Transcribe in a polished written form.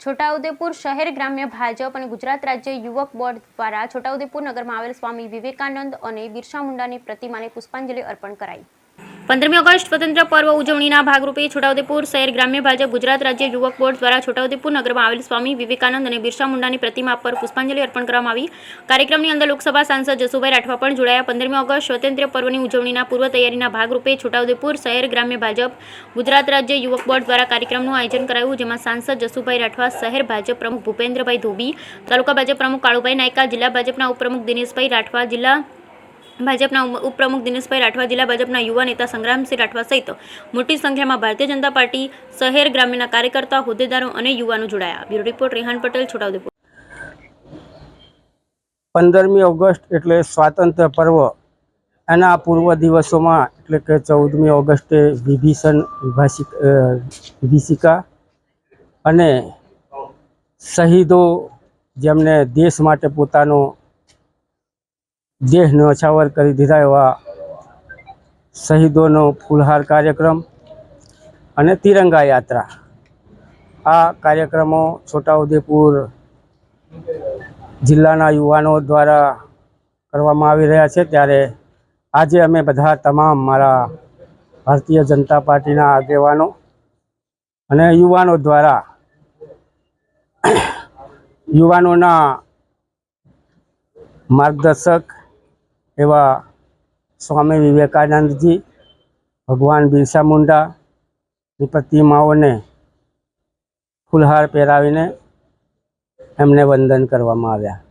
છોટાઉદેપુર શહેર ગ્રામ્ય ભાજપ અને ગુજરાત રાજ્ય યુવક બોર્ડ દ્વારા છોટાઉદેપુર નગરમાં આવેલ સ્વામી વિવેકાનંદ અને બિરસા મુંડાની પ્રતિમાને પુષ્પાંજલિ અર્પણ કરાઈ। 15મી ઓગસ્ટ સ્વતંત્ર પર્વ ઉજવણીના ભાગરૂપે છોટાઉદેપુર શહેર ગ્રામ્ય ભાજપ ગુજરાત રાજ્ય યુવક બોર્ડ દ્વારા છોટાઉદેપુર નગરમાં આવેલ સ્વામી વિવેકાનંદ અને બિરસા મુંડાની પ્રતિમા પર પુષ્પાંજલિ અર્પણ કરવામાં આવી। કાર્યક્રમની અંદર લોકસભા સાંસદ જસુભાઈ રાઠવા પણ જોડાયા। 15મી ઓગસ્ટ સ્વતંત્ર પર્વની ઉજવણીના પૂર્વ તૈયારીના ભાગરૂપે છોટાઉદેપુર શહેર ગ્રામ્ય ભાજપ ગુજરાત રાજ્ય યુવક બોર્ડ દ્વારા કાર્યક્રમનું આયોજન કરાયું, જેમાં સાંસદ જસુભાઈ રાઠવા, શહેર ભાજપ પ્રમુખ ભૂપેન્દ્રભાઈ ધોબી, તાલુકા ભાજપ પ્રમુખ કાળુભાઈ નાયકા, જિલ્લા ભાજપના ઉપપ્રમુખ દિનેશભાઈ રાઠવા, જિલ્લા ભાજપના ઉપપ્રમુખ દિનેશભાઈ રાઠવા, જિલ્લા ભાજપના યુવા નેતા સંગ્રામસિંહ રાઠવા સહિત મોટી સંખ્યામાં ભારતીય જનતા પાર્ટી શહેર ગ્રામ્યના કાર્યકર્તાઓ, હોદ્દેદારો અને યુવાનો જોડાયા। Bureau report Rehan Patel, Chhota Udepur. 15મી ઓગસ્ટ એટલે સ્વાતંત્ર્ય પર્વ, એના પૂર્વ દિવસોમાં એટલે કે 14મી ઓગસ્ટે વિભીષિકા અને શહીદો જેમને દેશ માટે પોતાનો દેહ ન્યોછાવર કરી દીધા એવા શહીદોનો ફૂલહાર કાર્યક્રમ અને તિરંગા યાત્રા, આ કાર્યક્રમો છોટાઉદેપુર જિલ્લાના યુવાનો દ્વારા કરવામાં આવી રહ્યા છે। ત્યારે આજે અમે બધા તમામ મારા ભારતીય જનતા પાર્ટીના આગેવાનો અને યુવાનો દ્વારા યુવાનોના માર્ગદર્શક એવા સ્વામી વિવેકાનંદજી, ભગવાન બિરસા મુંડાની પ્રતિમાઓને ફૂલહાર પહેરાવીને એમને વંદન કરવામાં આવ્યા।